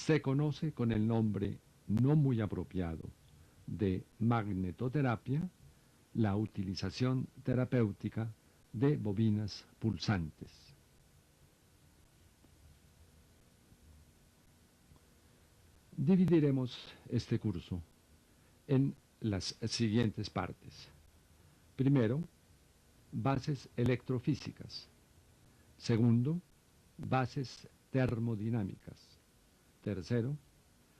se conoce con el nombre no muy apropiado de magnetoterapia la utilización terapéutica de bobinas pulsantes. Dividiremos este curso en las siguientes partes. Primero, bases electrofísicas. Segundo, bases termodinámicas. Tercero,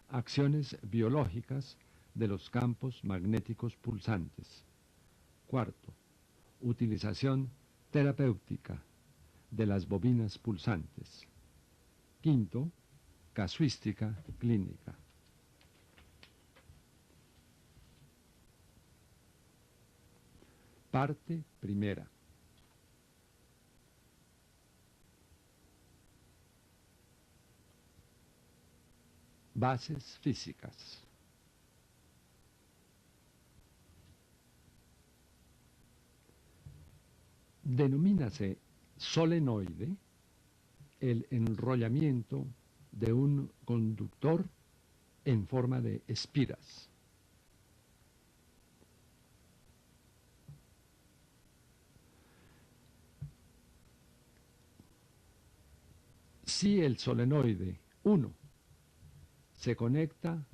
acciones biológicas de los campos magnéticos pulsantes. Cuarto, utilización terapéutica de las bobinas pulsantes. Quinto, casuística clínica. Parte primera. Bases físicas. Denomínase solenoide el enrollamiento de un conductor en forma de espiras. Si el solenoide 1 se conecta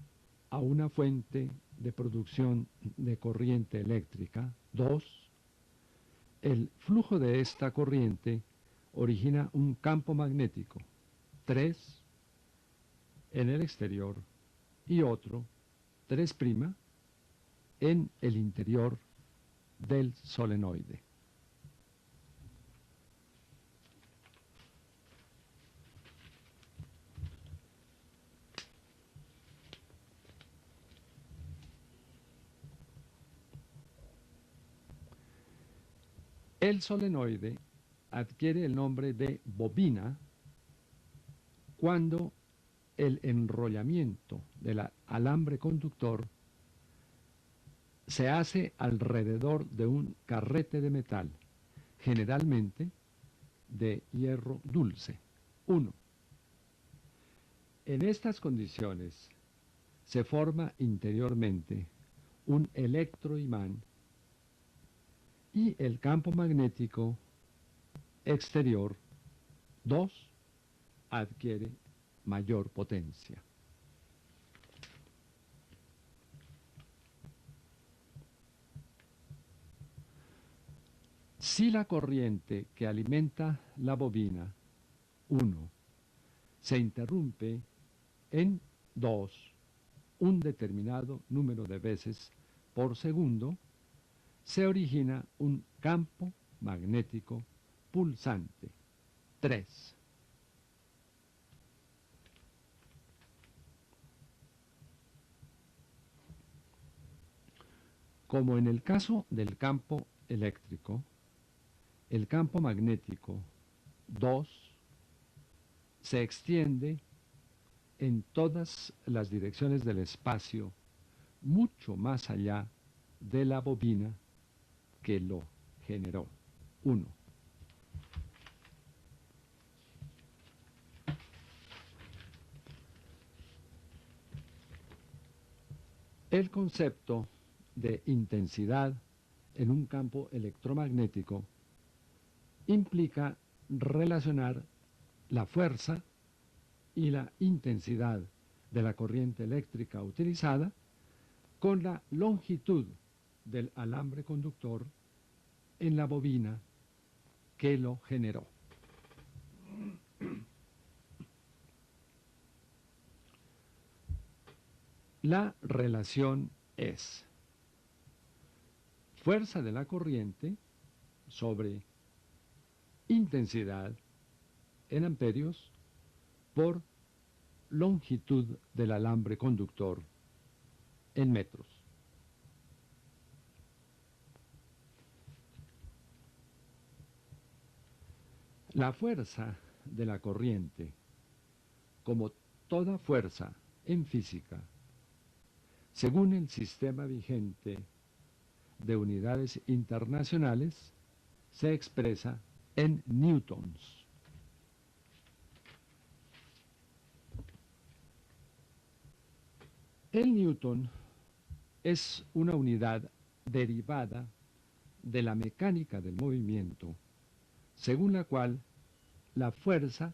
a una fuente de producción de corriente eléctrica 2, el flujo de esta corriente origina un campo magnético 3 en el exterior y otro 3' en el interior del solenoide. El solenoide adquiere el nombre de bobina cuando el enrollamiento del alambre conductor se hace alrededor de un carrete de metal, generalmente de hierro dulce. 1. En estas condiciones se forma interiormente un electroimán y el campo magnético exterior 2 adquiere mayor potencia. Si la corriente que alimenta la bobina 1 se interrumpe en 2 un determinado número de veces por segundo, se origina un campo magnético pulsante 3. Como en el caso del campo eléctrico, el campo magnético 2 se extiende en todas las direcciones del espacio, mucho más allá de la bobina que lo generó. 1. El concepto de intensidad en un campo electromagnético implica relacionar la fuerza y la intensidad de la corriente eléctrica utilizada con la longitud del alambre conductor en la bobina que lo generó. La relación es fuerza de la corriente sobre intensidad en amperios por longitud del alambre conductor en metros. La fuerza de la corriente, como toda fuerza en física, según el sistema vigente de unidades internacionales, se expresa en newtons. El newton es una unidad derivada de la mecánica del movimiento, según la cual la fuerza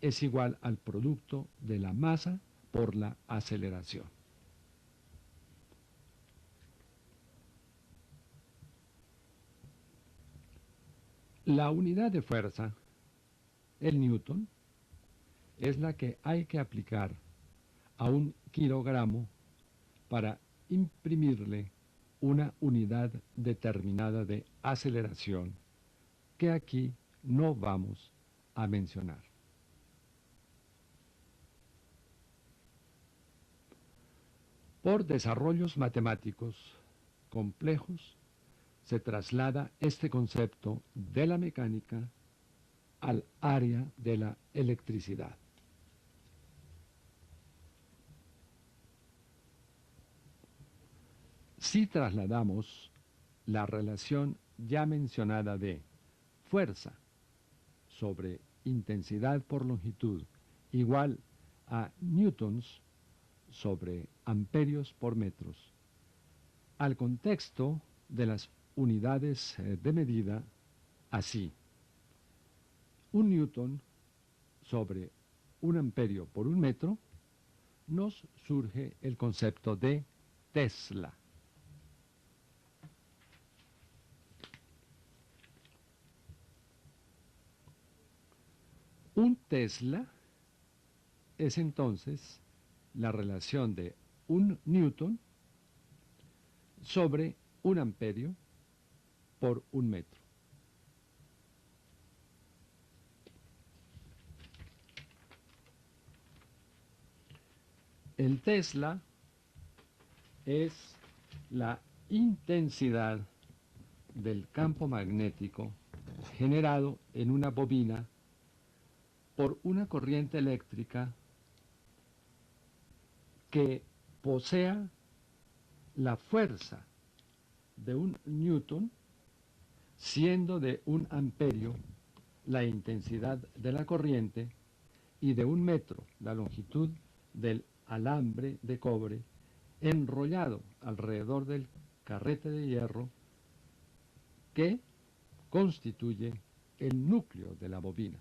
es igual al producto de la masa por la aceleración. La unidad de fuerza, el newton, es la que hay que aplicar a un kilogramo para imprimirle una unidad determinada de aceleración que aquí no vamos a mencionar. Por desarrollos matemáticos complejos se traslada este concepto de la mecánica al área de la electricidad. Si trasladamos la relación ya mencionada de fuerza sobre intensidad por longitud igual a newtons sobre amperios por metros, al contexto de las unidades de medida, así, un newton sobre un amperio por un metro, nos surge el concepto de Tesla. Un Tesla es entonces la relación de un newton sobre un amperio por un metro. El Tesla es la intensidad del campo magnético generado en una bobina por una corriente eléctrica que posea la fuerza de un newton, siendo de un amperio la intensidad de la corriente y de un metro la longitud del alambre de cobre enrollado alrededor del carrete de hierro que constituye el núcleo de la bobina.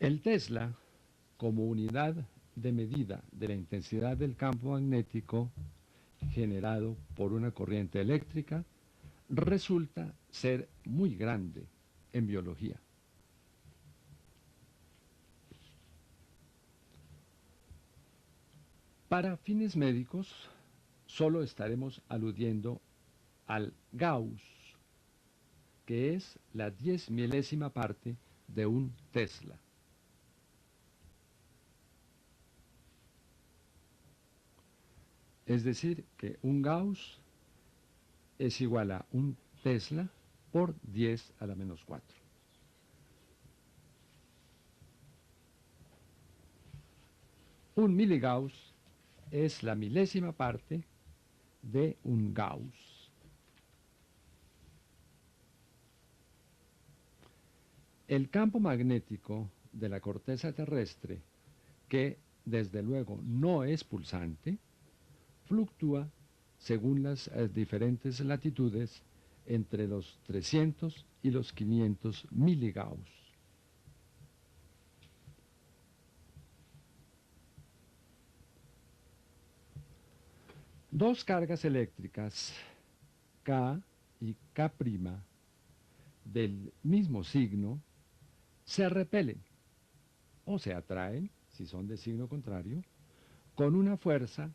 El Tesla, como unidad de medida de la intensidad del campo magnético generado por una corriente eléctrica, resulta ser muy grande en biología. Para fines médicos, solo estaremos aludiendo al Gauss, que es la 10 milésima parte de un Tesla. Es decir, que un Gauss es igual a un Tesla por 10 a la menos 4. Un miligauss es la milésima parte de un Gauss. El campo magnético de la corteza terrestre, que desde luego no es pulsante, fluctúa según las diferentes latitudes entre los 300 y los 500 miligauss. Dos cargas eléctricas, K y K' del mismo signo, se repelen o se atraen, si son de signo contrario, con una fuerza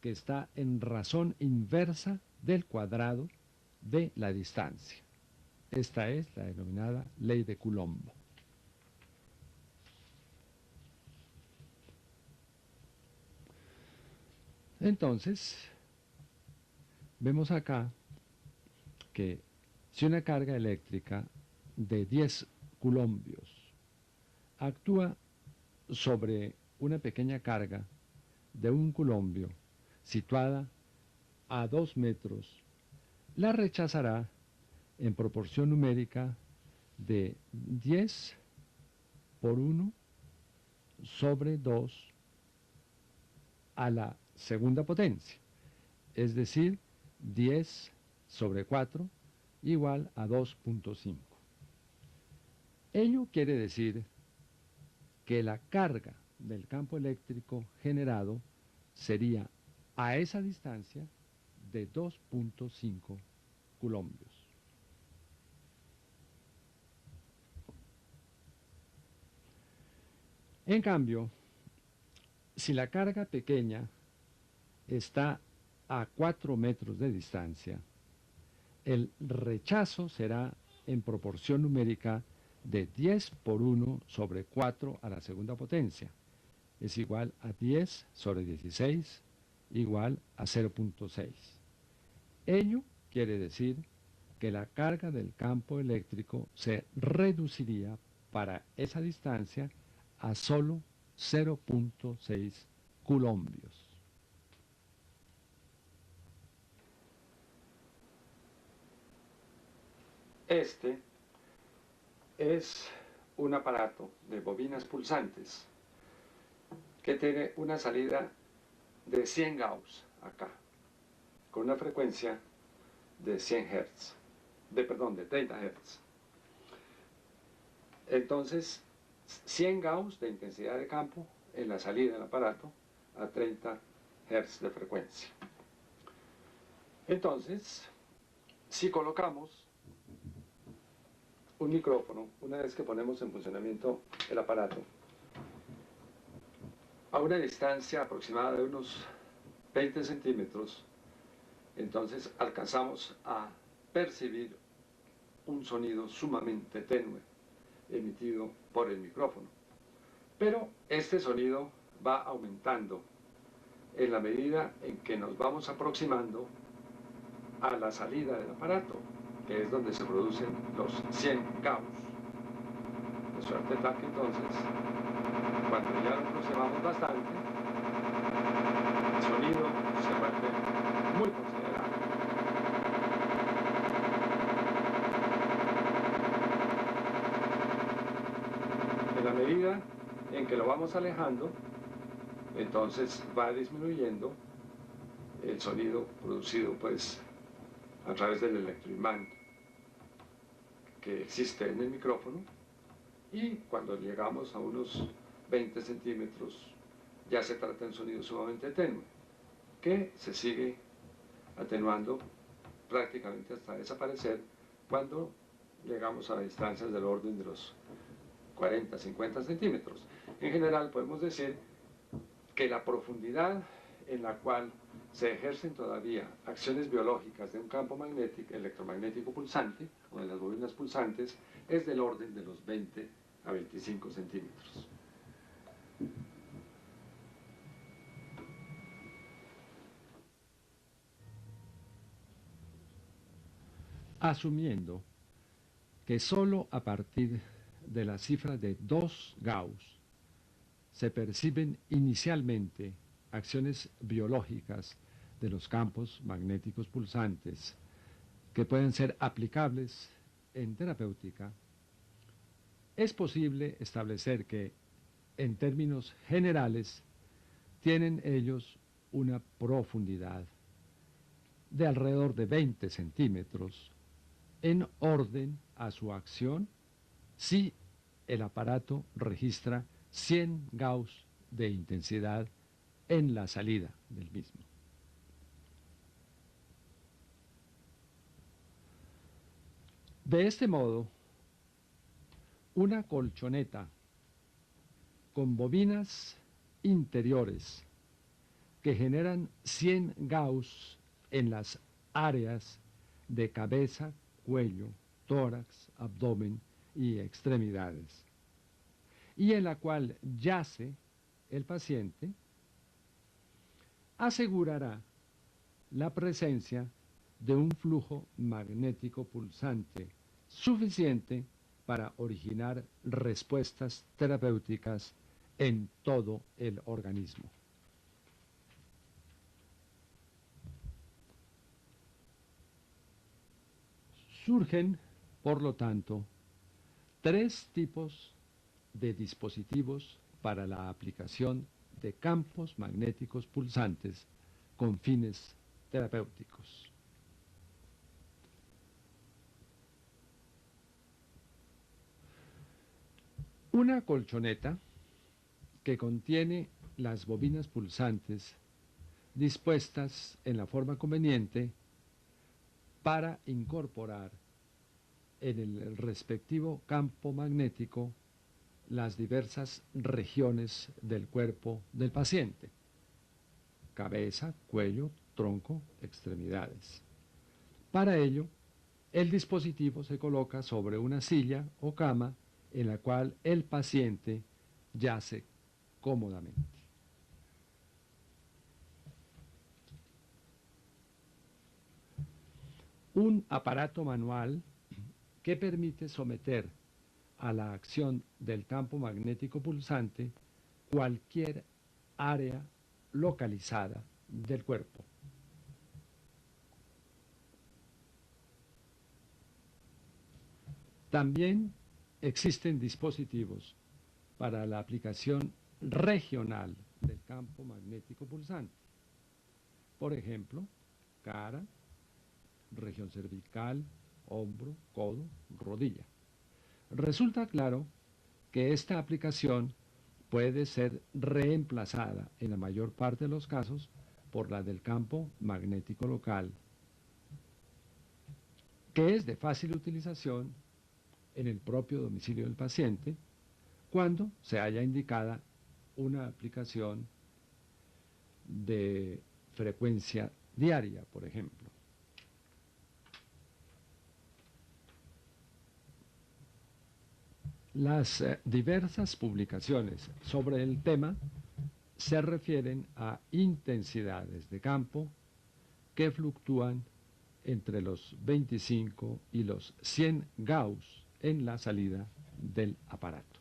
que está en razón inversa del cuadrado de la distancia. Esta es la denominada ley de Coulomb. Entonces, vemos acá que si una carga eléctrica de 10 coulombios actúa sobre una pequeña carga de un coulombio situada a 2 metros, la rechazará en proporción numérica de 10 por 1 sobre 2 a la segunda potencia, es decir, 10 sobre 4 igual a 2.5. Ello quiere decir que la carga del campo eléctrico generado sería a esa distancia de 2.5 coulombios. En cambio, si la carga pequeña está a 4 metros de distancia, el rechazo será en proporción numérica de 10 por 1 sobre 4 a la segunda potencia. Es igual a 10 sobre 16 igual a 0.6. Ello quiere decir que la carga del campo eléctrico se reduciría para esa distancia a solo 0.6 coulombios. Este es un aparato de bobinas pulsantes que tiene una salida de 100 Gauss acá, con una frecuencia de 100 Hz, de 30 Hz. Entonces, 100 Gauss de intensidad de campo en la salida del aparato a 30 Hz de frecuencia. Entonces, si colocamos un micrófono, una vez que ponemos en funcionamiento el aparato, a una distancia aproximada de unos 20 centímetros, entonces alcanzamos a percibir un sonido sumamente tenue emitido por el micrófono. Pero este sonido va aumentando en la medida en que nos vamos aproximando a la salida del aparato, que es donde se producen los 100 Gauss. De suerte tal que entonces, cuando ya nos aproximamos bastante, el sonido se vuelve muy considerable. En la medida en que lo vamos alejando, entonces va disminuyendo el sonido producido pues a través del electroimán que existe en el micrófono, y cuando llegamos a unos 20 centímetros ya se trata de un sonido sumamente tenue que se sigue atenuando prácticamente hasta desaparecer cuando llegamos a distancias del orden de los 40-50 centímetros. En general podemos decir que la profundidad en la cual se ejercen todavía acciones biológicas de un campo magnético, electromagnético pulsante, o de las bobinas pulsantes, es del orden de los 20 a 25 centímetros. Asumiendo que sólo a partir de la cifra de 2 Gauss se perciben inicialmente acciones biológicas de los campos magnéticos pulsantes que pueden ser aplicables en terapéutica, es posible establecer que, en términos generales, tienen ellos una profundidad de alrededor de 20 centímetros en orden a su acción si el aparato registra 100 Gauss de intensidad en la salida del mismo. De este modo, una colchoneta con bobinas interiores que generan 100 Gauss en las áreas de cabeza, cuello, tórax, abdomen y extremidades, y en la cual yace el paciente, asegurará la presencia de un flujo magnético pulsante suficiente para originar respuestas terapéuticas en todo el organismo. Surgen, por lo tanto, tres tipos de dispositivos para la aplicación de campos magnéticos pulsantes con fines terapéuticos. Una colchoneta que contiene las bobinas pulsantes dispuestas en la forma conveniente para incorporar en el respectivo campo magnético las diversas regiones del cuerpo del paciente: cabeza, cuello, tronco, extremidades. Para ello, el dispositivo se coloca sobre una silla o cama en la cual el paciente yace cómodamente. Un aparato manual que permite someter a la acción del campo magnético pulsante cualquier área localizada del cuerpo. También existen dispositivos para la aplicación regional del campo magnético pulsante. Por ejemplo, cara, región cervical, hombro, codo, rodilla. Resulta claro que esta aplicación puede ser reemplazada en la mayor parte de los casos por la del campo magnético local, que es de fácil utilización en el propio domicilio del paciente cuando se haya indicada una aplicación de frecuencia diaria, por ejemplo. Las diversas publicaciones sobre el tema se refieren a intensidades de campo que fluctúan entre los 25 y los 100 Gauss en la salida del aparato.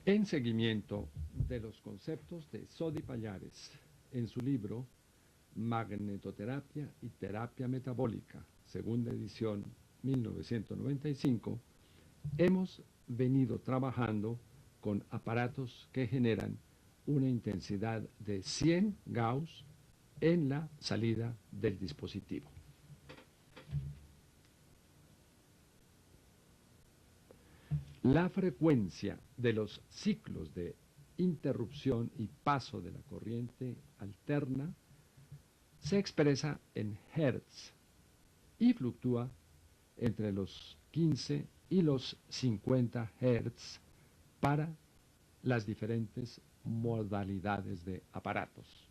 En seguimiento de los conceptos de Sodi Pallares en su libro Magnetoterapia y Terapia Metabólica, segunda edición 1995, hemos venido trabajando con aparatos que generan una intensidad de 100 Gauss en la salida del dispositivo. La frecuencia de los ciclos de interrupción y paso de la corriente alterna se expresa en Hertz y fluctúa entre los 15 y los 50 Hertz para las diferentes modalidades de aparatos.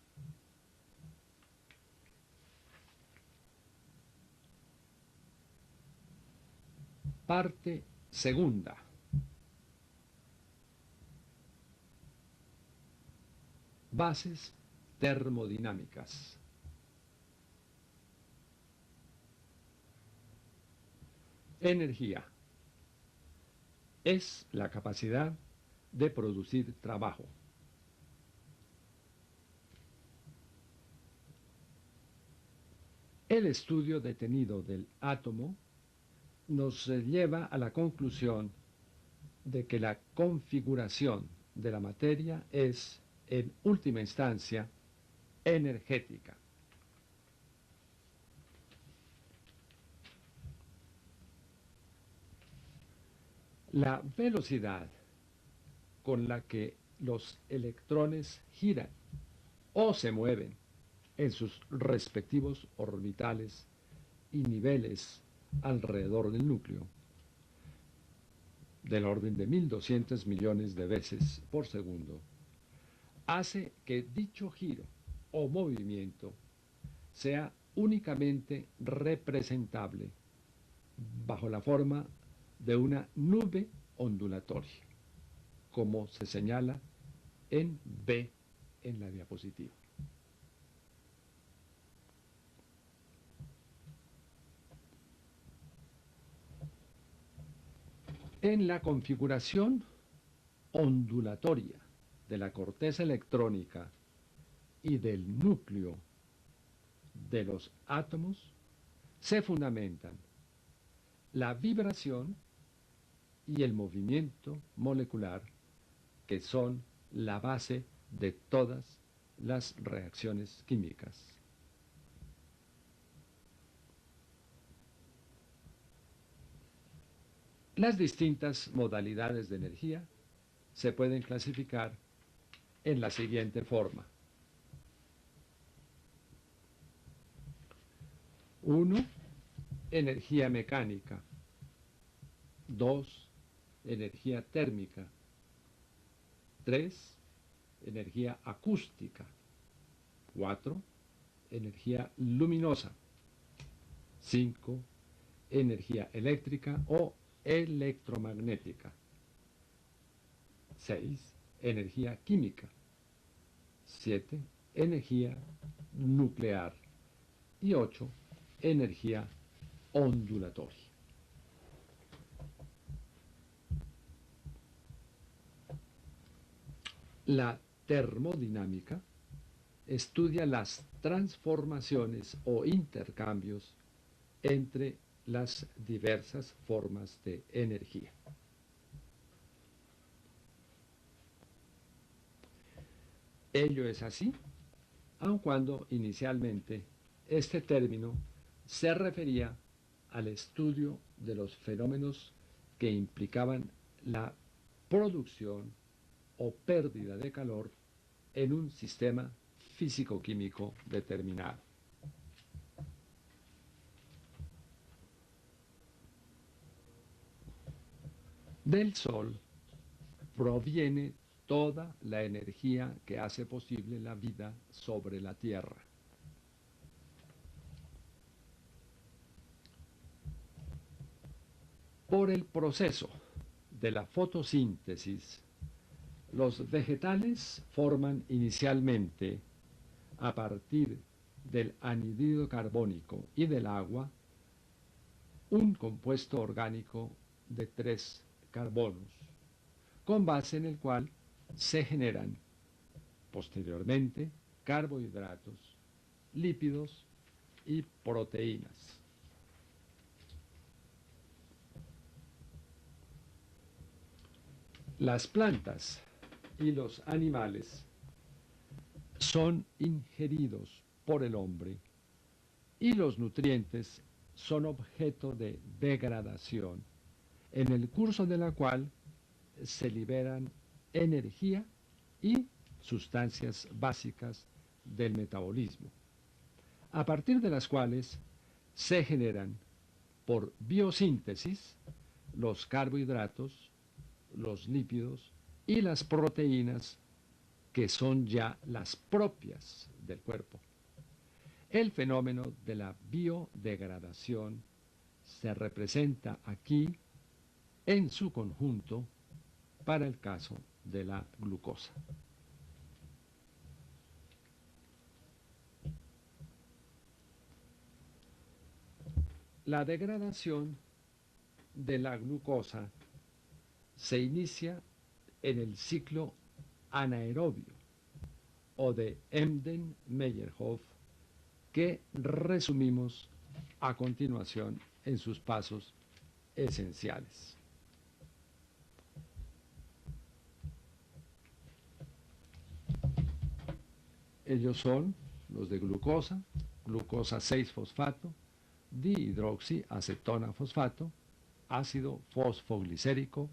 Parte segunda. Bases termodinámicas. Energía es la capacidad de producir trabajo. El estudio detenido del átomo nos lleva a la conclusión de que la configuración de la materia es, en última instancia, energética. La velocidad con la que los electrones giran o se mueven en sus respectivos orbitales y niveles alrededor del núcleo, del orden de 1200 millones de veces por segundo, hace que dicho giro o movimiento sea únicamente representable bajo la forma de una nube ondulatoria, como se señala en B en la diapositiva. En la configuración ondulatoria de la corteza electrónica y del núcleo de los átomos se fundamentan la vibración y el movimiento molecular, que son la base de todas las reacciones químicas. Las distintas modalidades de energía se pueden clasificar en la siguiente forma. 1. Energía mecánica. 2. Energía térmica. 3. Energía acústica. 4. Energía luminosa. 5. Energía eléctrica o electromagnética. 6. Energía química. 7. Energía nuclear. Y 8. Energía ondulatoria. La termodinámica estudia las transformaciones o intercambios entre las diversas formas de energía. Ello es así, aun cuando inicialmente este término se refería al estudio de los fenómenos que implicaban la producción o pérdida de calor en un sistema físico-químico determinado. Del Sol proviene toda la energía que hace posible la vida sobre la Tierra. Por el proceso de la fotosíntesis, los vegetales forman inicialmente, a partir del anhídrido carbónico y del agua, un compuesto orgánico de 3 carbonos, con base en el cual se generan posteriormente carbohidratos, lípidos y proteínas. Las plantas y los animales son ingeridos por el hombre y los nutrientes son objeto de degradación, en el curso de la cual se liberan energía y sustancias básicas del metabolismo, a partir de las cuales se generan por biosíntesis los carbohidratos, los lípidos y las proteínas, que son ya las propias del cuerpo. El fenómeno de la biodegradación se representa aquí en su conjunto para el caso de la glucosa. La degradación de la glucosa se inicia en el ciclo anaerobio o de Embden-Meyerhof, que resumimos a continuación en sus pasos esenciales. Ellos son los de glucosa, glucosa 6-fosfato, dihidroxiacetona fosfato, ácido fosfoglicérico,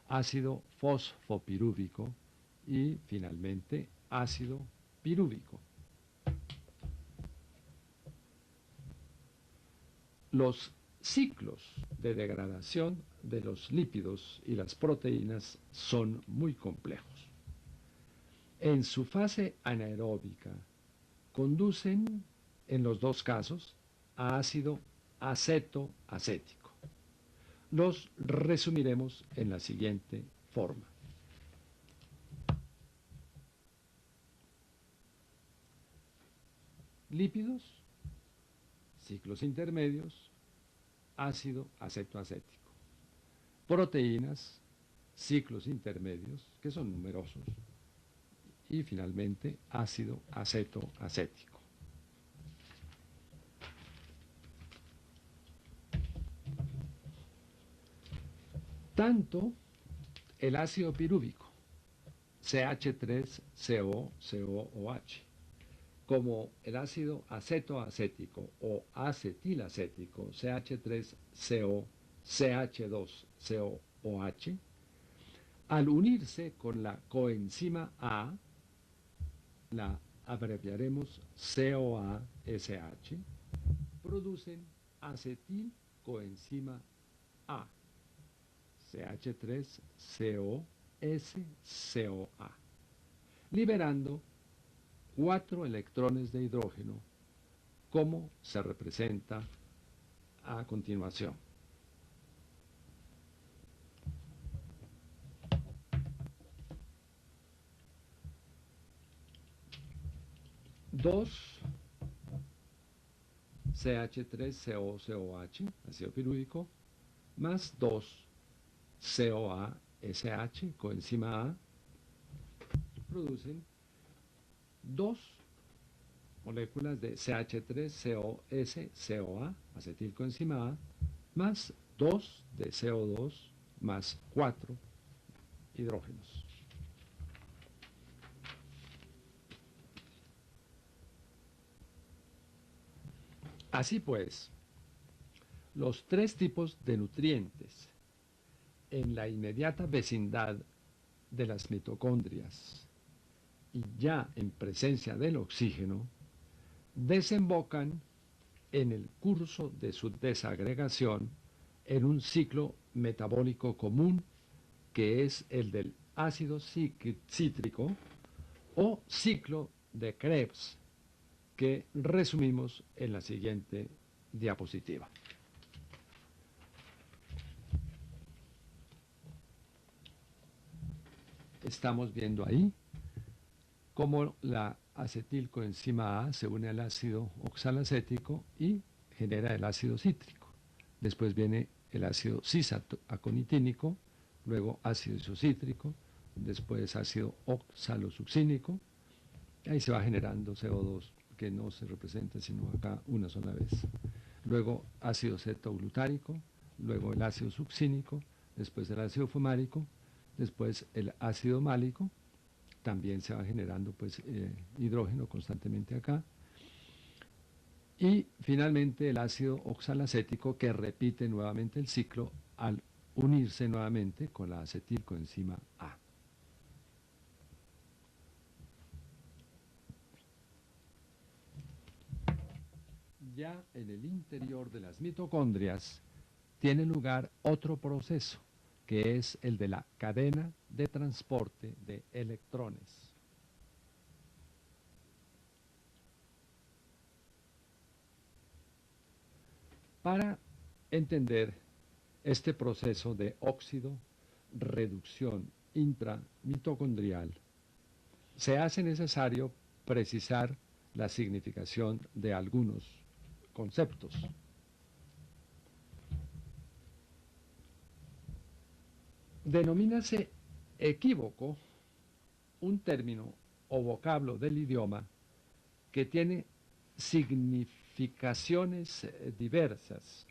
ácido fosfopirúvico y finalmente ácido pirúvico. Los ciclos de degradación de los lípidos y las proteínas son muy complejos. En su fase anaeróbica conducen, en los dos casos, a ácido acetoacético. Los resumiremos en la siguiente forma. Lípidos, ciclos intermedios, ácido acetoacético. Proteínas, ciclos intermedios, que son numerosos. Y finalmente, ácido acetoacético. Tanto el ácido pirúvico, CH3COCOOH, como el ácido acetoacético o acetilacético, CH3CO, CH2COOH, al unirse con la coenzima A, la abreviaremos COASH, producen acetilcoenzima A, CH3COSCOA, liberando 4 electrones de hidrógeno, como se representa a continuación. Dos CH3COCOH, ácido pirúvico, más 2 COASH, coenzima A, producen 2 moléculas de CH3COS-CoA, acetilcoenzima A, más 2 de CO2 más 4 hidrógenos. Así pues, los 3 tipos de nutrientes en la inmediata vecindad de las mitocondrias y ya en presencia del oxígeno, desembocan en el curso de su desagregación en un ciclo metabólico común que es el del ácido cítrico o ciclo de Krebs, que resumimos en la siguiente diapositiva. Estamos viendo ahí cómo la acetilcoenzima A se une al ácido oxalacético y genera el ácido cítrico. Después viene el ácido cisaconitínico, luego ácido isocítrico, después ácido oxalosuccínico. Ahí se va generando CO2, que no se representa sino acá una sola vez. Luego ácido cetoglutárico, luego el ácido succínico, después el ácido fumárico, después el ácido málico. También se va generando pues hidrógeno constantemente acá. Y finalmente el ácido oxalacético, que repite nuevamente el ciclo al unirse nuevamente con la acetilcoenzima A. Ya en el interior de las mitocondrias tiene lugar otro proceso, que es el de la cadena de transporte de electrones. Para entender este proceso de óxido, reducción intramitocondrial, se hace necesario precisar la significación de algunos conceptos. Denomínase equívoco un término o vocablo del idioma que tiene significaciones diversas.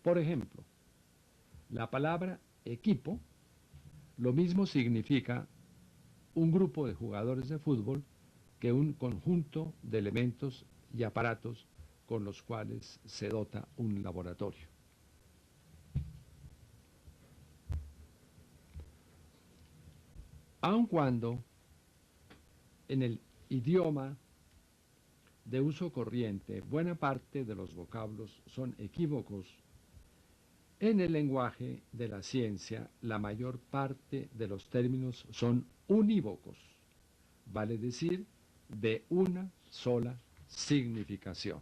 Por ejemplo, la palabra equipo lo mismo significa un grupo de jugadores de fútbol que un conjunto de elementos y aparatos con los cuales se dota un laboratorio. Aun cuando en el idioma de uso corriente buena parte de los vocablos son equívocos, en el lenguaje de la ciencia la mayor parte de los términos son unívocos, vale decir, de una sola significación.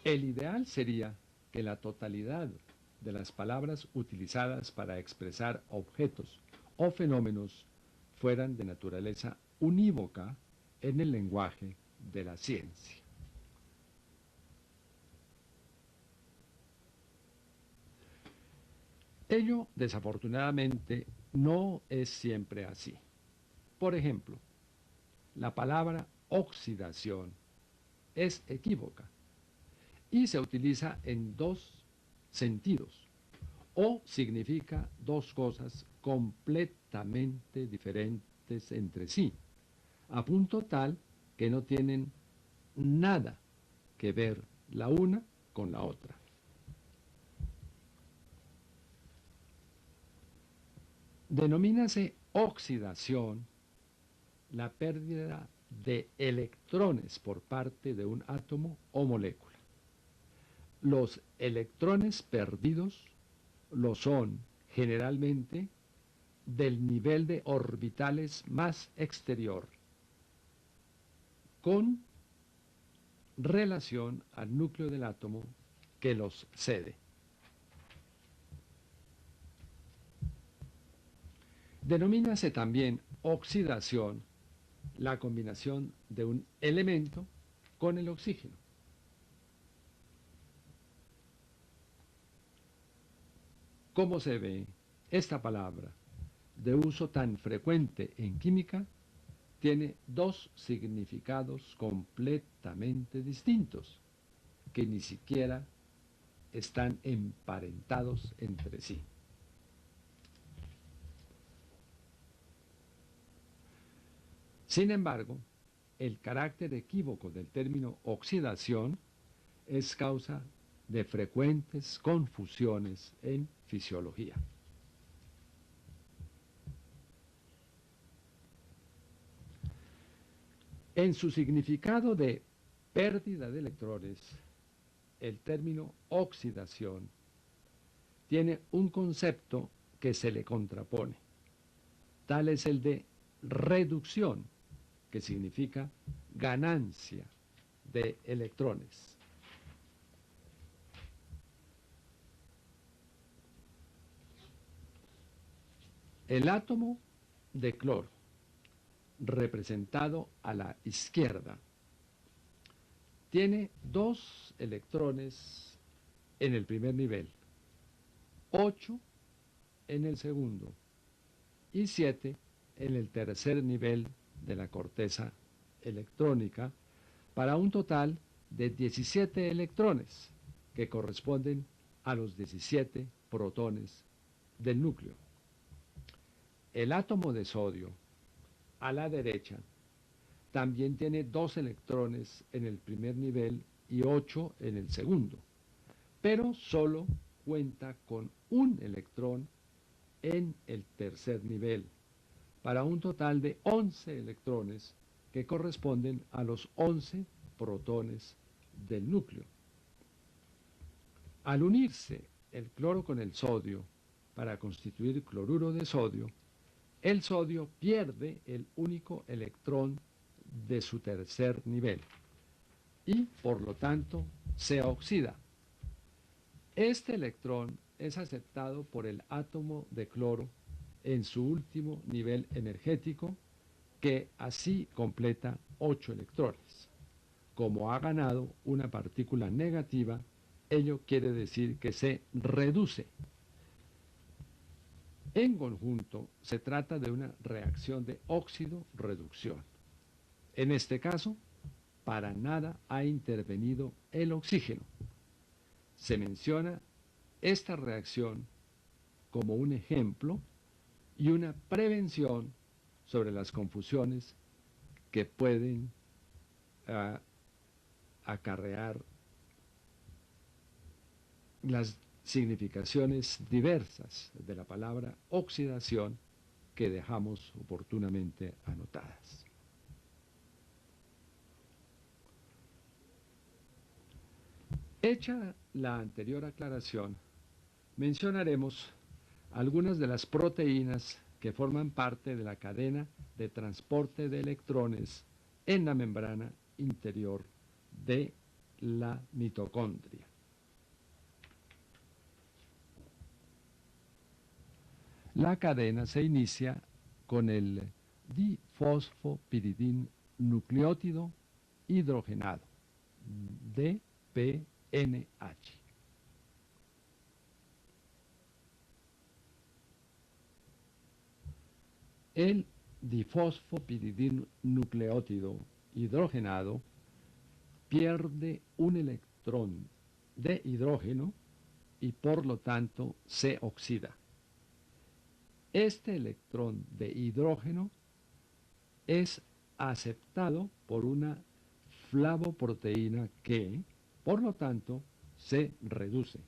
El ideal sería que la totalidad de las palabras utilizadas para expresar objetos o fenómenos fueran de naturaleza unívoca en el lenguaje de la ciencia. Ello, desafortunadamente, no es siempre así. Por ejemplo, la palabra oxidación es equívoca. y se utiliza en dos sentidos o significa dos cosas completamente diferentes entre sí, a punto tal que no tienen nada que ver la una con la otra. Denomínase oxidación la pérdida de electrones por parte de un átomo o molécula. Los electrones perdidos lo son generalmente del nivel de orbitales más exterior, con relación al núcleo del átomo que los cede. Denomínase también oxidación la combinación de un elemento con el oxígeno. ¿Cómo se ve? Esta palabra, de uso tan frecuente en química, tiene dos significados completamente distintos, que ni siquiera están emparentados entre sí. Sin embargo, el carácter equívoco del término oxidación es causa de frecuentes confusiones en fisiología. En su significado de pérdida de electrones, el término oxidación tiene un concepto que se le contrapone. Tal es el de reducción, que significa ganancia de electrones. El átomo de cloro, representado a la izquierda, tiene 2 electrones en el primer nivel, 8 en el segundo y 7 en el tercer nivel de la corteza electrónica, para un total de 17 electrones, que corresponden a los 17 protones del núcleo. El átomo de sodio, a la derecha, también tiene 2 electrones en el primer nivel y 8 en el segundo, pero solo cuenta con un electrón en el tercer nivel, para un total de 11 electrones que corresponden a los 11 protones del núcleo. Al unirse el cloro con el sodio para constituir cloruro de sodio, el sodio pierde el único electrón de su tercer nivel y, por lo tanto, se oxida. Este electrón es aceptado por el átomo de cloro en su último nivel energético, que así completa 8 electrones. Como ha ganado una partícula negativa, ello quiere decir que se reduce. En conjunto, se trata de una reacción de óxido-reducción. En este caso, para nada ha intervenido el oxígeno. Se menciona esta reacción como un ejemplo y una prevención sobre las confusiones que pueden acarrear las significaciones diversas de la palabra oxidación que dejamos oportunamente anotadas. Hecha la anterior aclaración, mencionaremos algunas de las proteínas que forman parte de la cadena de transporte de electrones en la membrana interior de la mitocondria. La cadena se inicia con el difosfopiridin-nucleótido hidrogenado, DPNH. El difosfopiridin-nucleótido hidrogenado pierde un electrón de hidrógeno y por lo tanto se oxida. Este electrón de hidrógeno es aceptado por una flavoproteína que, por lo tanto, se reduce.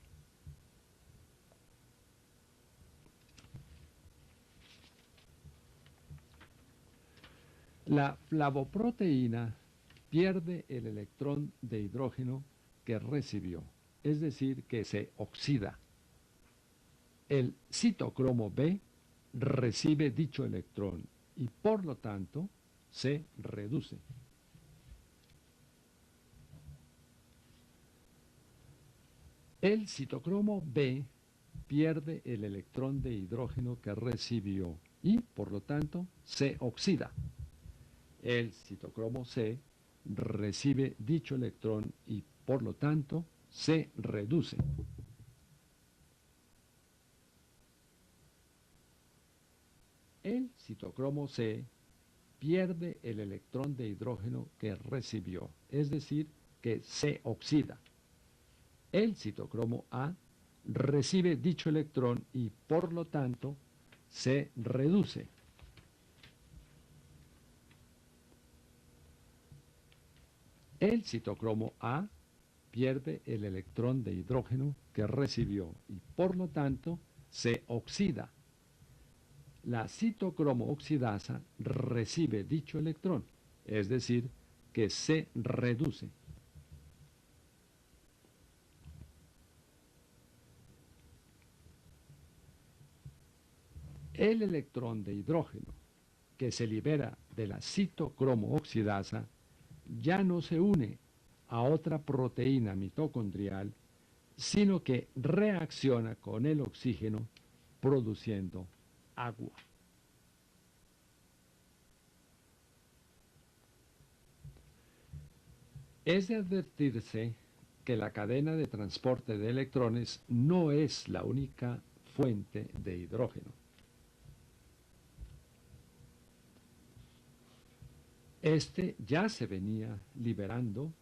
La flavoproteína pierde el electrón de hidrógeno que recibió, es decir, que se oxida. El citocromo B recibe dicho electrón y por lo tanto se reduce. El citocromo B pierde el electrón de hidrógeno que recibió y por lo tanto se oxida. El citocromo C recibe dicho electrón y por lo tanto se reduce. El citocromo C pierde el electrón de hidrógeno que recibió, es decir, que se oxida. El citocromo A recibe dicho electrón y por lo tanto se reduce. El citocromo A pierde el electrón de hidrógeno que recibió y por lo tanto se oxida. La citocromo oxidasa recibe dicho electrón, es decir, que se reduce. El electrón de hidrógeno que se libera de la citocromo oxidasa ya no se une a otra proteína mitocondrial, sino que reacciona con el oxígeno produciendo agua. Es de advertirse que la cadena de transporte de electrones no es la única fuente de hidrógeno. Este ya se venía liberando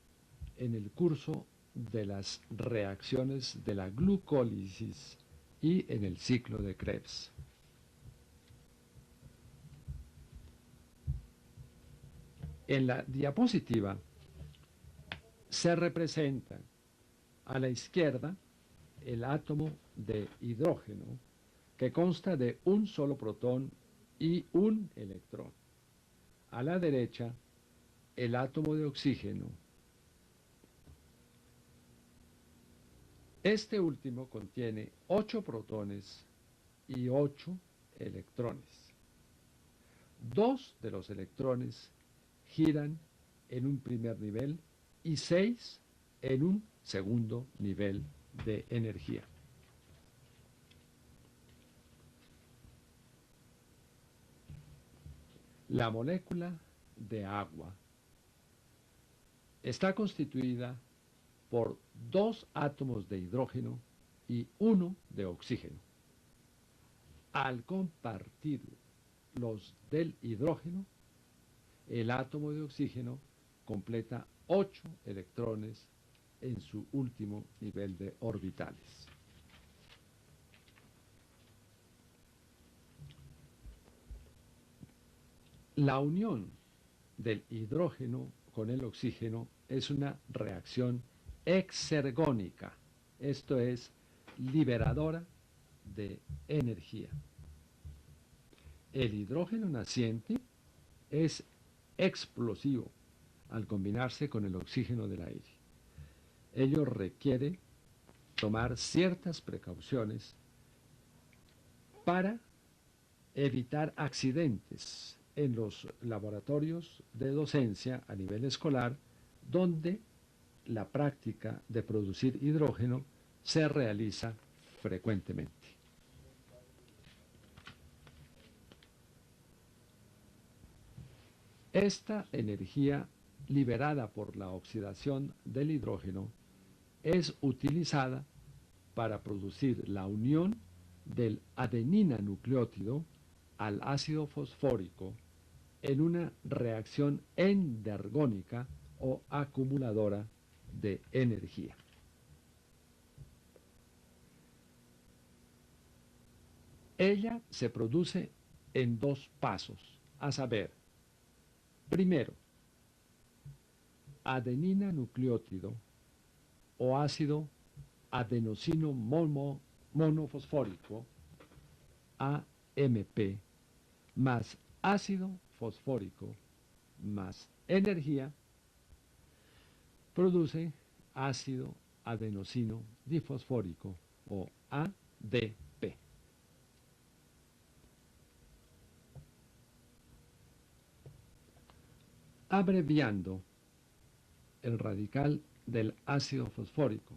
en el curso de las reacciones de la glucólisis y en el ciclo de Krebs. En la diapositiva se representa a la izquierda el átomo de hidrógeno que consta de un solo protón y un electrón. A la derecha, el átomo de oxígeno. Este último contiene 8 protones y 8 electrones. 2 de los electrones giran en un primer nivel y 6 en un segundo nivel de energía. La molécula de agua está constituida por 2 átomos de hidrógeno y 1 de oxígeno. Al compartir los del hidrógeno, el átomo de oxígeno completa 8 electrones en su último nivel de orbitales. La unión del hidrógeno con el oxígeno es una reacción exergónica, esto es, liberadora de energía. El hidrógeno naciente es explosivo al combinarse con el oxígeno del aire. Ello requiere tomar ciertas precauciones para evitar accidentes en los laboratorios de docencia a nivel escolar, donde la práctica de producir hidrógeno se realiza frecuentemente. Esta energía liberada por la oxidación del hidrógeno es utilizada para producir la unión del adenina nucleótido al ácido fosfórico en una reacción endergónica o acumuladora de energía. Ella se produce en dos pasos, a saber, primero, adenina nucleótido o ácido adenosino monofosfórico, AMP, más ácido fosfórico más energía, produce ácido adenosino difosfórico o ADP. Abreviando el radical del ácido fosfórico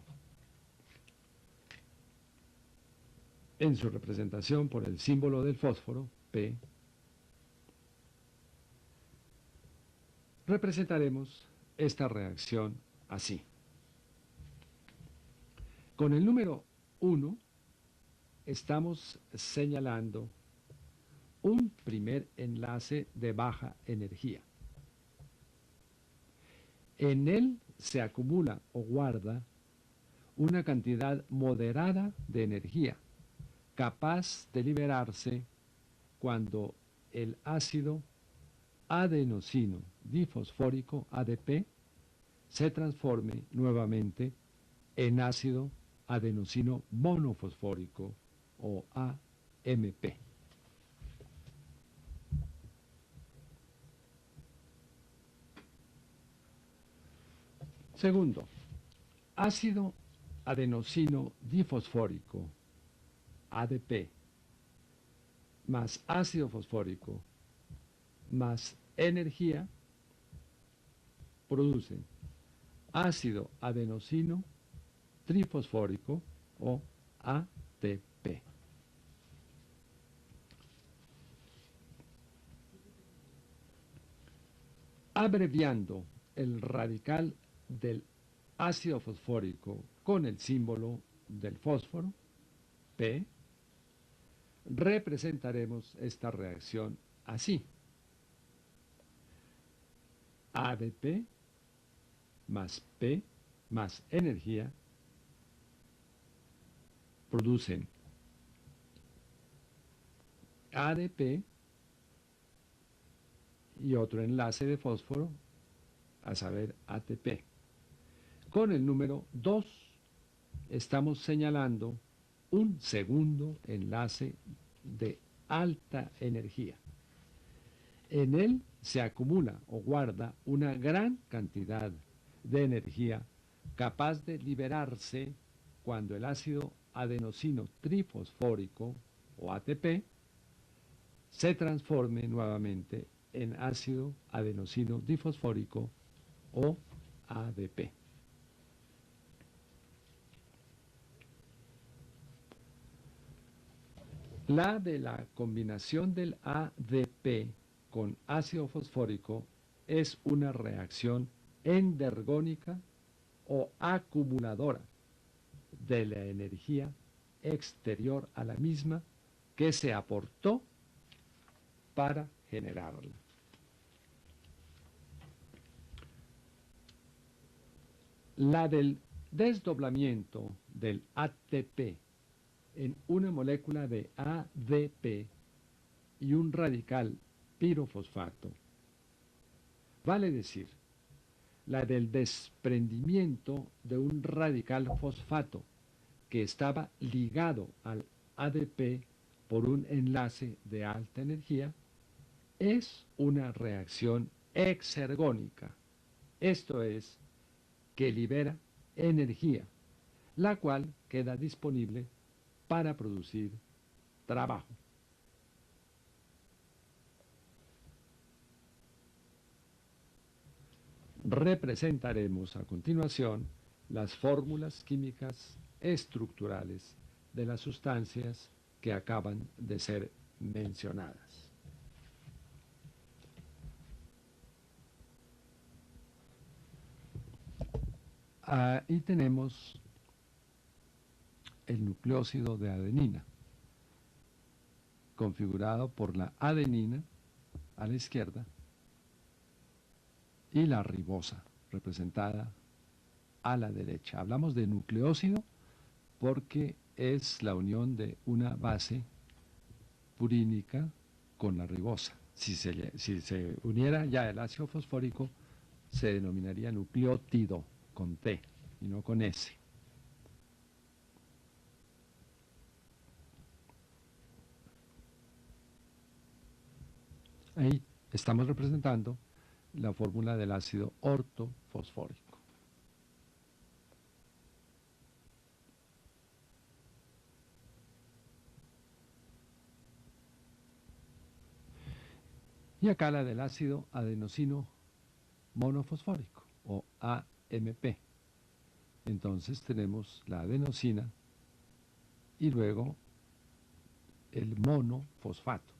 en su representación por el símbolo del fósforo, P, representaremos esta reacción así. Con el número 1 estamos señalando un primer enlace de baja energía. En él se acumula o guarda una cantidad moderada de energía, capaz de liberarse cuando el ácido adenosino difosfórico ADP se transforme nuevamente en ácido adenosino monofosfórico o AMP. Segundo, ácido adenosino difosfórico ADP más ácido fosfórico más energía producen ácido adenosino trifosfórico o ATP. Abreviando el radical del ácido fosfórico con el símbolo del fósforo, P, representaremos esta reacción así. ADP más P más energía producen ADP y otro enlace de fósforo, a saber ATP. Con el número 2 estamos señalando un segundo enlace de alta energía. En él se acumula o guarda una gran cantidad de energía capaz de liberarse cuando el ácido adenosino trifosfórico o ATP se transforme nuevamente en ácido adenosino difosfórico o ADP. La de la combinación del ADP con ácido fosfórico es una reacción endergónica o acumuladora de la energía exterior a la misma que se aportó para generarla. La del desdoblamiento del ATP en una molécula de ADP y un radical pirofosfato, vale decir, la del desprendimiento de un radical fosfato que estaba ligado al ADP por un enlace de alta energía, es una reacción exergónica, esto es, que libera energía, la cual queda disponible para producir trabajo. Representaremos a continuación las fórmulas químicas estructurales de las sustancias que acaban de ser mencionadas. Ahí tenemos el nucleósido de adenina, configurado por la adenina a la izquierda y la ribosa, representada a la derecha. Hablamos de nucleósido porque es la unión de una base purínica con la ribosa. Si se uniera ya el ácido fosfórico, se denominaría nucleótido con T y no con S. Ahí estamos representando la fórmula del ácido ortofosfórico. Y acá la del ácido adenosino monofosfórico, o AMP. Entonces tenemos la adenosina y luego el monofosfato.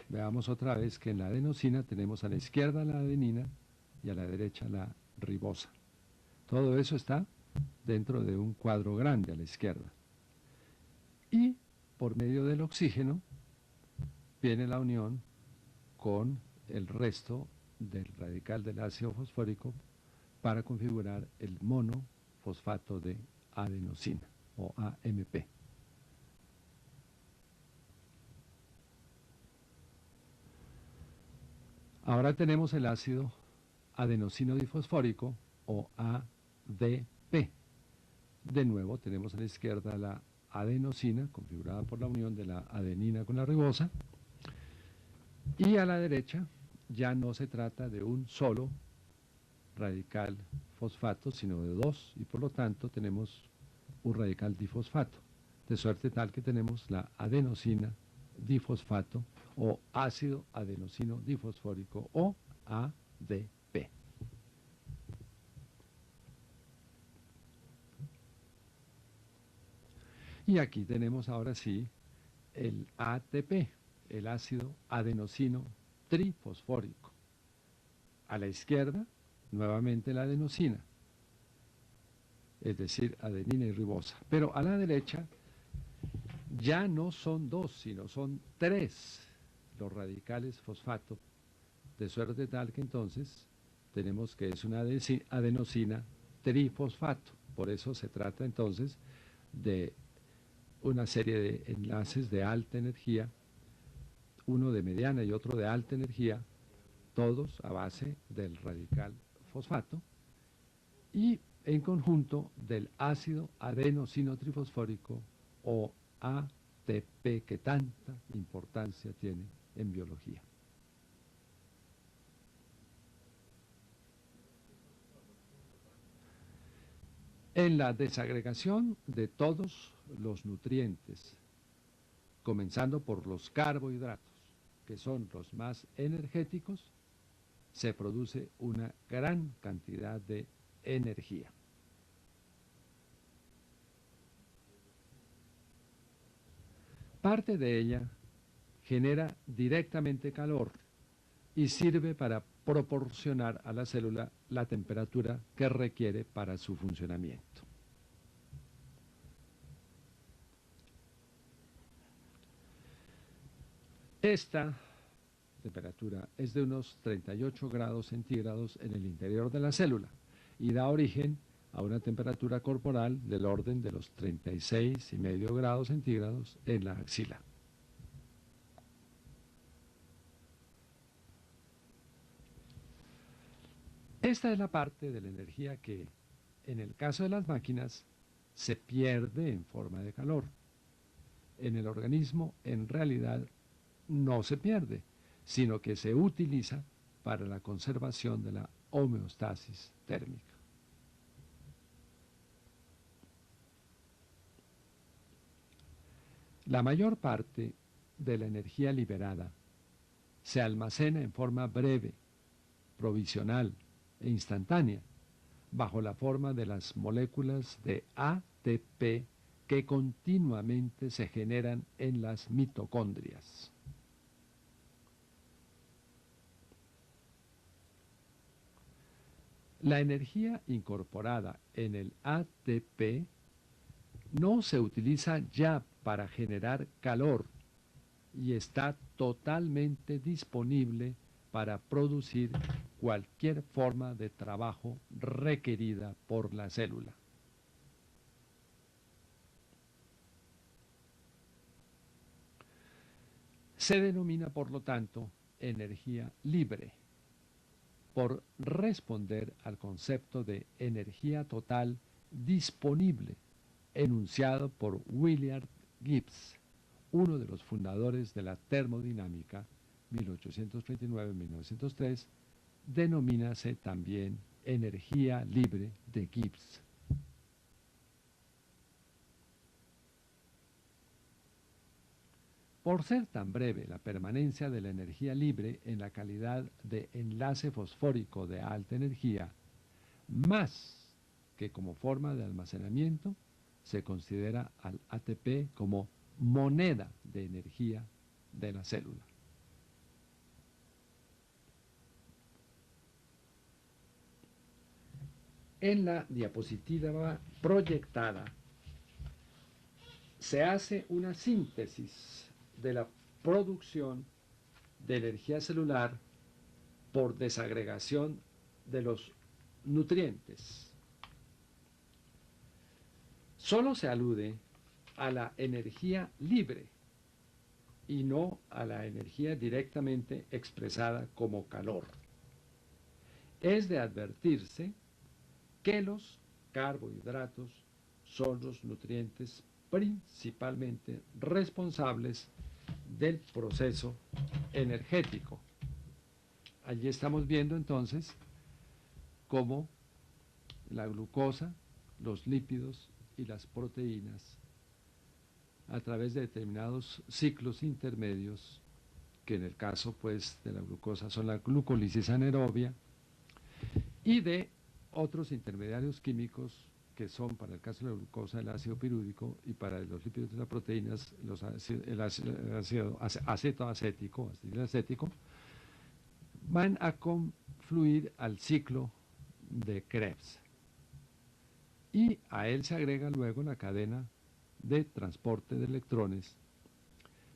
Veamos otra vez que en la adenosina tenemos a la izquierda la adenina y a la derecha la ribosa. Todo eso está dentro de un cuadro grande a la izquierda. Y por medio del oxígeno viene la unión con el resto del radical del ácido fosfórico para configurar el monofosfato de adenosina, o AMP. Ahora tenemos el ácido adenosino difosfórico, o ADP. De nuevo tenemos a la izquierda la adenosina, configurada por la unión de la adenina con la ribosa, y a la derecha ya no se trata de un solo radical fosfato, sino de dos, y por lo tanto tenemos un radical difosfato, de suerte tal que tenemos la adenosina difosfato o ácido adenosino difosfórico, o ADP. Y aquí tenemos ahora sí el ATP, el ácido adenosino trifosfórico. A la izquierda, nuevamente la adenosina, es decir, adenina y ribosa. Pero a la derecha ya no son dos, sino son tres los radicales fosfato, de suerte tal que entonces tenemos que es una adenosina trifosfato. Por eso se trata entonces de una serie de enlaces de alta energía, uno de mediana y otro de alta energía, todos a base del radical fosfato, y en conjunto del ácido adenosino trifosfórico, o ATP, que tanta importancia tiene en biología. En la desagregación de todos los nutrientes, comenzando por los carbohidratos, que son los más energéticos, se produce una gran cantidad de energía. Parte de ella genera directamente calor y sirve para proporcionar a la célula la temperatura que requiere para su funcionamiento. Esta temperatura es de unos 38 grados centígrados en el interior de la célula y da origen a una temperatura corporal del orden de los 36,5 grados centígrados en la axila. Esta es la parte de la energía que, en el caso de las máquinas, se pierde en forma de calor. En el organismo, en realidad, no se pierde, sino que se utiliza para la conservación de la homeostasis térmica. La mayor parte de la energía liberada se almacena en forma breve, provisional e instantánea, bajo la forma de las moléculas de ATP que continuamente se generan en las mitocondrias. La energía incorporada en el ATP no se utiliza ya para generar calor y está totalmente disponible para producir cualquier forma de trabajo requerida por la célula. Se denomina, por lo tanto, energía libre, por responder al concepto de energía total disponible, enunciado por William Gibbs, uno de los fundadores de la termodinámica, 1839-1903, denomínase también energía libre de Gibbs. Por ser tan breve la permanencia de la energía libre en la calidad de enlace fosfórico de alta energía, más que como forma de almacenamiento, se considera al ATP como moneda de energía de la célula. En la diapositiva proyectada se hace una síntesis de la producción de energía celular por desagregación de los nutrientes. Solo se alude a la energía libre y no a la energía directamente expresada como calor. Es de advertirse que los carbohidratos son los nutrientes principalmente responsables del proceso energético. Allí estamos viendo entonces cómo la glucosa, los lípidos y las proteínas, a través de determinados ciclos intermedios, que en el caso pues de la glucosa son la glucólisis anaerobia, y de otros intermediarios químicos que son, para el caso de la glucosa, el ácido pirúvico, y para los lípidos de las proteínas, el ácido acetoacético, acético, van a confluir al ciclo de Krebs. Y a él se agrega luego la cadena de transporte de electrones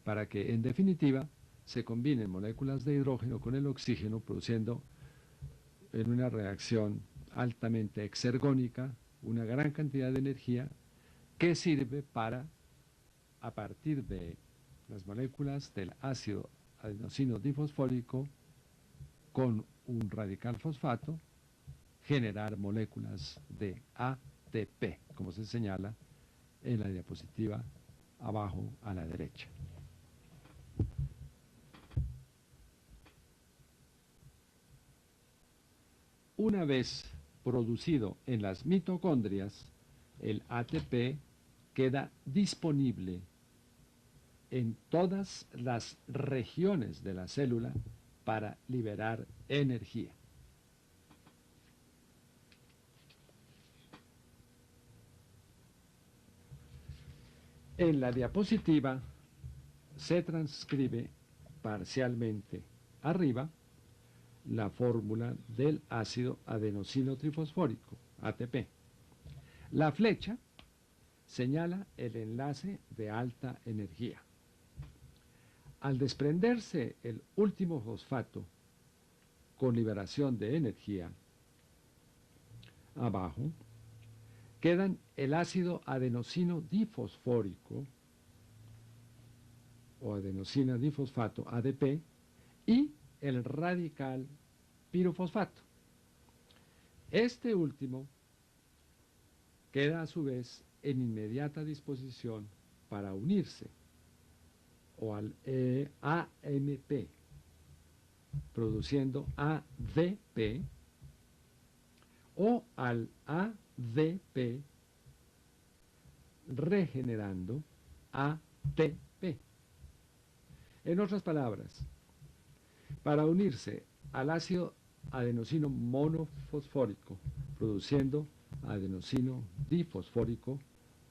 para que, en definitiva, se combinen moléculas de hidrógeno con el oxígeno, produciendo en una reacción altamente exergónica una gran cantidad de energía que sirve para, a partir de las moléculas del ácido adenosino difosfórico con un radical fosfato, generar moléculas de ATP, como se señala en la diapositiva abajo a la derecha. Una vez producido en las mitocondrias, el ATP queda disponible en todas las regiones de la célula para liberar energía. En la diapositiva se transcribe parcialmente arriba la fórmula del ácido adenosino trifosfórico, ATP. La flecha señala el enlace de alta energía. Al desprenderse el último fosfato con liberación de energía, abajo quedan el ácido adenosino difosfórico o adenosina difosfato, ADP, y el radical pirofosfato. Este último queda a su vez en inmediata disposición para unirse o al AMP, produciendo ADP, o al ADP, regenerando ATP. En otras palabras, para unirse al ácido adenosino monofosfórico, produciendo adenosino difosfórico,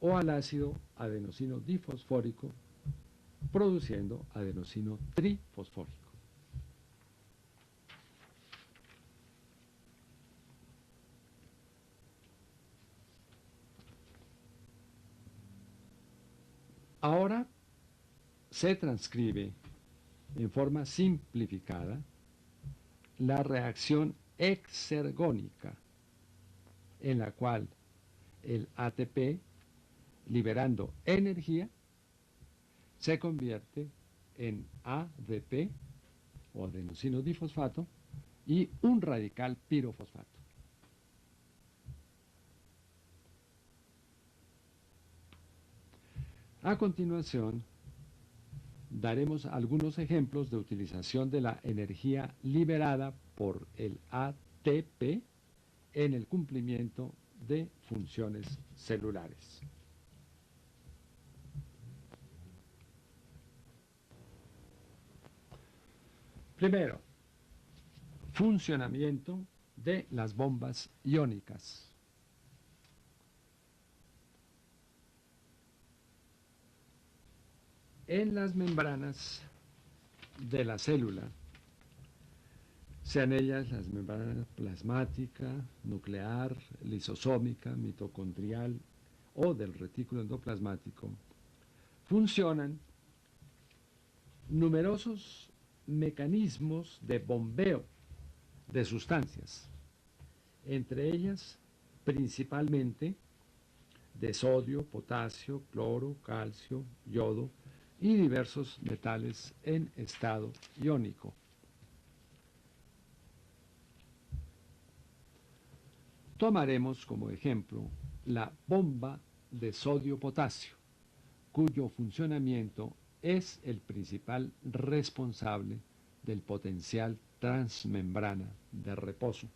o al ácido adenosino difosfórico, produciendo adenosino trifosfórico. Ahora se transcribe en forma simplificada la reacción exergónica, en la cual el ATP, liberando energía, se convierte en ADP o adenosino difosfato y un radical pirofosfato. A continuación, daremos algunos ejemplos de utilización de la energía liberada por el ATP en el cumplimiento de funciones celulares. Primero, funcionamiento de las bombas iónicas. En las membranas de la célula, sean ellas las membranas plasmática, nuclear, lisosómica, mitocondrial o del retículo endoplasmático, funcionan numerosos mecanismos de bombeo de sustancias, entre ellas principalmente de sodio, potasio, cloro, calcio, yodo y diversos metales en estado iónico. Tomaremos como ejemplo la bomba de sodio-potasio, cuyo funcionamiento es el principal responsable del potencial transmembrana de reposo.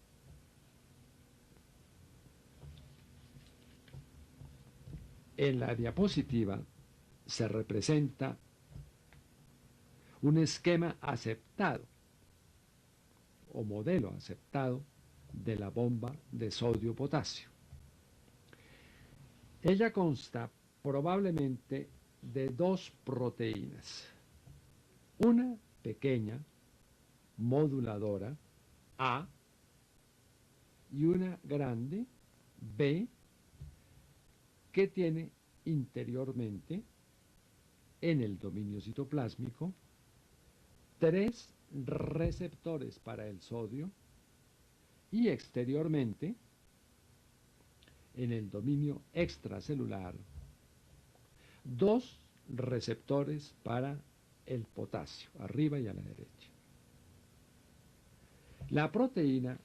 En la diapositiva se representa un esquema aceptado o modelo aceptado de la bomba de sodio-potasio. Ella consta probablemente de dos proteínas, una pequeña moduladora A y una grande B que tiene interiormente en el dominio citoplásmico 3 receptores para el sodio y exteriormente en el dominio extracelular 2 receptores para el potasio, arriba y a la derecha. La proteína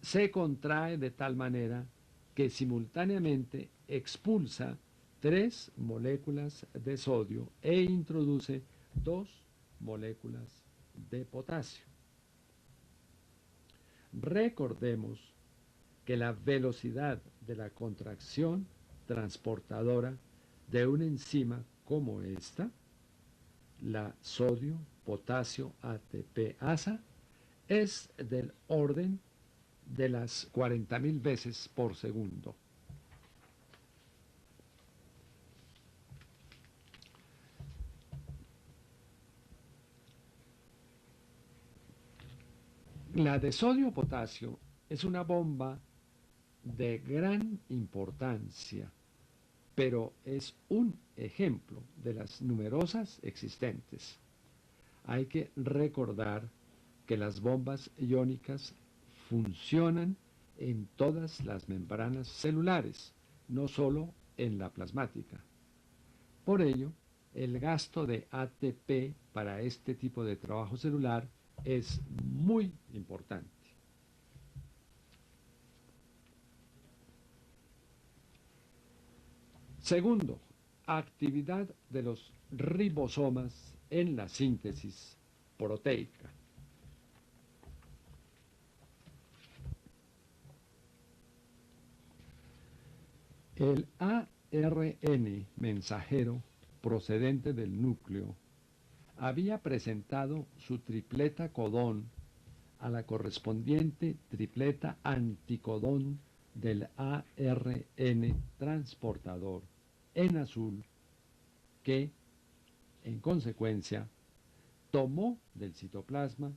se contrae de tal manera que simultáneamente expulsa 3 moléculas de sodio e introduce 2 moléculas de potasio. Recordemos que la velocidad de la contracción transportadora de una enzima como esta, la sodio-potasio ATPasa, es del orden de las 40.000 veces por segundo. La de sodio-potasio es una bomba de gran importancia, pero es un ejemplo de las numerosas existentes. Hay que recordar que las bombas iónicas funcionan en todas las membranas celulares, no solo en la plasmática. Por ello, el gasto de ATP para este tipo de trabajo celular es muy importante. Segundo, actividad de los ribosomas en la síntesis proteica. El ARN mensajero procedente del núcleo había presentado su tripleta codón a la correspondiente tripleta anticodón del ARN transportador en azul, que, en consecuencia, tomó del citoplasma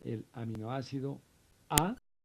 el aminoácido A